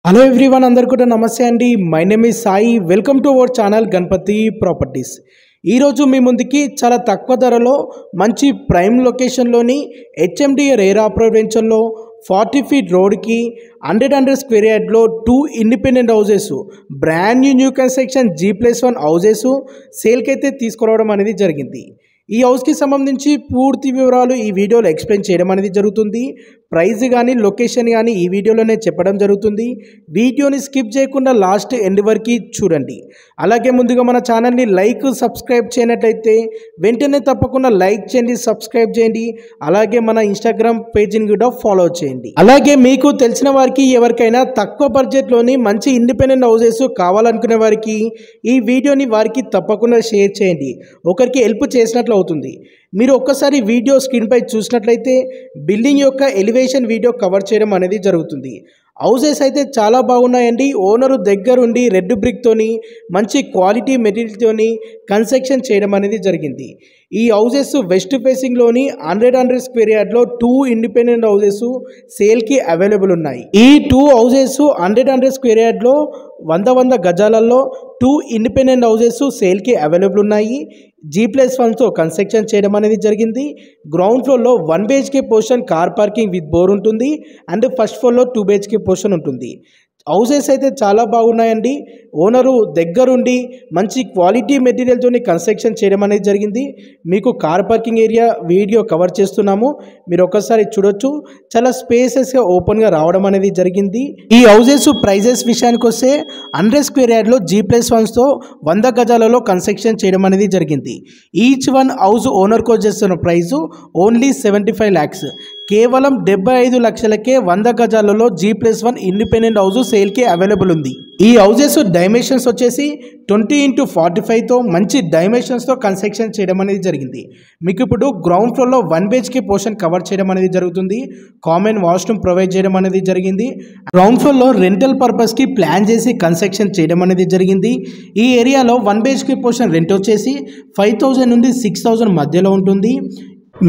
Hello everyone అందరికీ కూడా నమస్తే అండి. My name is Sai. Welcome to our channel Ganapathi properties. ఈరోజు మీ ముందుకి చాలా తక్కువ ధరలో మంచి ప్రైమ్ లొకేషన్లోని హెచ్ఎండి రేరా ప్రొవిన్షన్లో 40 ఫీట్ రోడ్కి 100 స్క్వేర్ యార్డ్లో 2 independent houses brand new construction G+1 houses సేల్కి అయితే తీసుకురావడం అనేది జరిగింది. ఈ హౌస్కి సంబంధించి పూర్తి వివరాలు ఈ వీడియోలో ఎక్స్ప్లెయిన్ చేయడం అనేది జరుగుతుంది. ప్రైస్ కానీ లొకేషన్ కానీ ఈ వీడియోలోనే చెప్పడం జరుగుతుంది. వీడియోని స్కిప్ చేయకుండా లాస్ట్ ఎండ్ వరకు చూడండి. అలాగే ముందుగా మన ఛానల్ని సబ్స్క్రైబ్ చేయనట్లయితే వెంటనే తప్పకుండా లైక్ చేయండి, సబ్స్క్రైబ్ చేయండి. అలాగే మన ఇన్స్టాగ్రామ్ పేజీని కూడా ఫాలో చేయండి. అలాగే మీకు తెలిసిన వారికి ఎవరికైనా తక్కువ బడ్జెట్లోని మంచి ఇండిపెండెంట్ హౌసెస్ కావాలనుకునే వారికి ఈ వీడియోని వారికి తప్పకుండా షేర్ చేయండి. ఒకరికి హెల్ప్ చేసినట్లు అవుతుంది. మీరు ఒక్కసారి వీడియో స్క్రీన్పై చూసినట్లయితే బిల్డింగ్ యొక్క ఎలివేషన్ వీడియో కవర్ చేయడం అనేది జరుగుతుంది. హౌసెస్ అయితే చాలా బాగున్నాయండి. ఓనరు దగ్గరుండి రెడ్ బ్రిక్తోని మంచి క్వాలిటీ మెటీరియల్తోని కన్స్ట్రక్షన్ చేయడం అనేది జరిగింది. ఈ హౌసెస్ వెస్ట్ ఫేసింగ్లోని 100 స్క్వేర్ యార్డ్లో 2 ఇండిపెండెంట్ హౌసెస్ సేల్కి అవైలబుల్ ఉన్నాయి. ఈ 2 హౌసెస్ 100 స్క్వేర్ యార్డ్లో 100 గజాలలో 2 ఇండిపెండెంట్ హౌసెస్ సేల్కి అవైలబుల్ ఉన్నాయి. G+1తో కన్స్ట్రక్షన్ చేయడం అనేది జరిగింది. గ్రౌండ్ ఫ్లోర్లో 1 BHK portion car parking with bore ఉంటుంది అండ్ ఫస్ట్ ఫ్లోర్లో 2 BHK పోర్షన్ ఉంటుంది. హౌసెస్ అయితే చాలా బాగున్నాయండి. ఓనరు దగ్గరుండి మంచి క్వాలిటీ మెటీరియల్తో కన్స్ట్రక్షన్ చేయడం అనేది జరిగింది. మీకు car parking area video cover చేస్తున్నాము, మీరు ఒకసారి చూడొచ్చు. చాలా స్పేసెస్గా ఓపెన్గా రావడం అనేది జరిగింది. ఈ హౌసెస్ ప్రైజెస్ విషయానికి వస్తే 100 స్క్వేర్ యార్డ్లో G+1తో 100 గజాలలో కన్స్ట్రక్షన్ చేయడం అనేది జరిగింది. ఈచ్ వన్ హౌస్ ఓనర్కి వచ్చేస్తున్న ప్రైజు ఓన్లీ 75 lakhs. కేవలం 75 లక్షలకే 100 గజాలలో G+1 ఇండిపెండెంట్ హౌస్ సేల్కి అవైలబుల్ ఉంది. ఈ హౌసెస్ డైమెన్షన్స్ వచ్చేసి 20x45తో మంచి డైమెన్షన్స్తో కన్స్ట్రక్షన్ చేయడం అనేది జరిగింది. మీకు ఇప్పుడు గ్రౌండ్ ఫ్లోర్లో 1 BHK పోర్షన్ కవర్ చేయడం అనేది జరుగుతుంది. కామన్ వాష్రూమ్ ప్రొవైడ్ చేయడం అనేది జరిగింది. గ్రౌండ్ ఫ్లోర్లో రెంటల్ పర్పస్కి ప్లాన్ చేసి కన్స్ట్రక్షన్ చేయడం అనేది జరిగింది. ఈ ఏరియాలో 1 BHK పోర్షన్ రెంట్ వచ్చేసి 5000 నుండి 6000 మధ్యలో ఉంటుంది.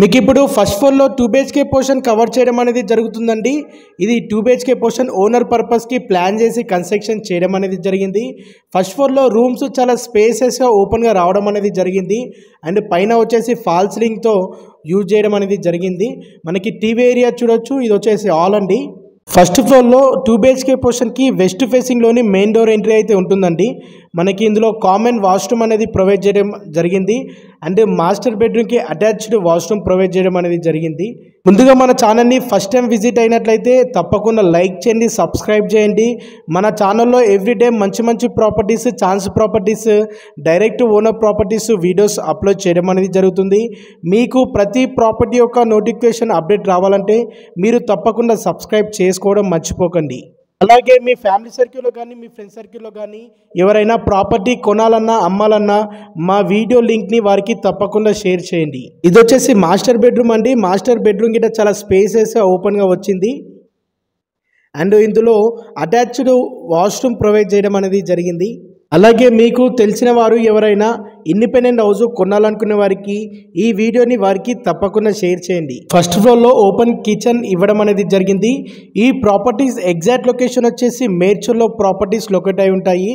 మీకు ఇప్పుడు ఫస్ట్ ఫ్లోర్లో 2 BHK పోర్షన్ కవర్ చేయడం అనేది జరుగుతుందండి. ఇది 2 BHK పోర్షన్ ఓనర్ పర్పస్కి ప్లాన్ చేసి కన్స్ట్రక్షన్ చేయడం అనేది జరిగింది. ఫస్ట్ ఫ్లోర్లో రూమ్స్ చాలా స్పేసెస్గా ఓపెన్గా రావడం అనేది జరిగింది. అండ్ పైన వచ్చేసి ఫాల్ సీలింగ్తో యూజ్ చేయడం అనేది జరిగింది. మనకి టీవీ ఏరియా చూడొచ్చు. ఇది వచ్చేసి హాల్ అండి. ఫస్ట్ ఫ్లోర్లో 2 BHK పోర్షన్కి వెస్ట్ ఫేసింగ్లోని మెయిన్ డోర్ ఎంట్రీ అయితే ఉంటుందండి. మనకి ఇందులో కామన్ వాష్రూమ్ అనేది ప్రొవైడ్ చేయడం జరిగింది అండ్ మాస్టర్ బెడ్రూమ్కి అటాచ్డ్ వాష్రూమ్ ప్రొవైడ్ చేయడం అనేది జరిగింది. ముందుగా మన ఛానల్ని ఫస్ట్ టైం విజిట్ అయినట్లయితే తప్పకుండా లైక్ చేయండి, సబ్స్క్రైబ్ చేయండి. మన ఛానల్లో ఎవ్రీడే మంచి properties, chance properties, direct owner properties videos upload చేయడం అనేది జరుగుతుంది. మీకు ప్రతి ప్రాపర్టీ యొక్క నోటిఫికేషన్ అప్డేట్ రావాలంటే మీరు తప్పకుండా సబ్స్క్రైబ్ చేసుకోవడం మర్చిపోకండి. అలాగే మీ ఫ్యామిలీ సర్కిల్లో కానీ మీ ఫ్రెండ్ సర్కిల్లో కానీ ఎవరైనా ప్రాపర్టీ కొనాలన్నా అమ్మాలన్నా మా వీడియో లింక్ని వారికి తప్పకుండా షేర్ చేయండి. ఇది వచ్చేసి మాస్టర్ బెడ్రూమ్ అండి. మాస్టర్ బెడ్రూమ్ గిట్ట చాలా స్పేసెస్గా ఓపెన్గా వచ్చింది అండ్ ఇందులో అటాచ్డ్ వాష్రూమ్ ప్రొవైడ్ చేయడం అనేది జరిగింది. అలాగే మీకు తెలిసిన వారు ఎవరైనా ఇండిపెండెంట్ హౌస్ కొనాలనుకునే వారికి ఈ వీడియోని వారికి తప్పకుండా షేర్ చేయండి. ఫస్ట్ ఫ్లోర్లో ఓపెన్ కిచెన్ ఇవ్వడం అనేది జరిగింది. ఈ ప్రాపర్టీస్ ఎగ్జాక్ట్ లొకేషన్ వచ్చేసి మేడ్చల్లో ప్రాపర్టీస్ లొకేట్ అయి ఉంటాయి.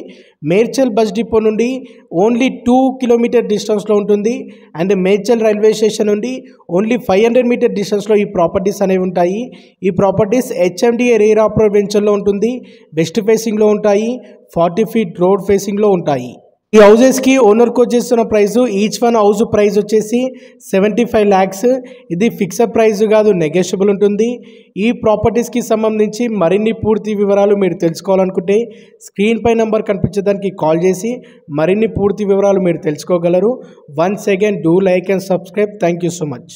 మేడ్చల్ బస్ డిపో నుండి ఓన్లీ 2 కిలోమీటర్ డిస్టెన్స్లో ఉంటుంది అండ్ మేడ్చల్ రైల్వే స్టేషన్ నుండి ఓన్లీ 500 మీటర్ డిస్టెన్స్లో ఈ ప్రాపర్టీస్ అనేవి ఉంటాయి. ఈ ప్రాపర్టీస్ హెచ్ఎండి రేరా ప్రొవిన్షన్లో ఉంటుంది. వెస్ట్ ఫేసింగ్లో ఉంటాయి. 40 ఫీట్ రోడ్ ఫేసింగ్లో ఉంటాయి. ఈ హౌసెస్కి ఓనర్కి వచ్చేస్తున్న price each one house price వచ్చేసి 75 lakhs. ఇది ఫిక్స్డ్ ప్రైస్ కాదు, నెగోషియబుల్ ఉంటుంది. ఈ ప్రాపర్టీస్కి సంబంధించి మరిన్ని పూర్తి వివరాలు మీరు తెలుసుకోవాలనుకుంటే స్క్రీన్ పై నెంబర్ కనిపించడానికి కాల్ చేసి మరిన్ని పూర్తి వివరాలు మీరు తెలుసుకోగలరు. Once again do like and subscribe. Thank you so much.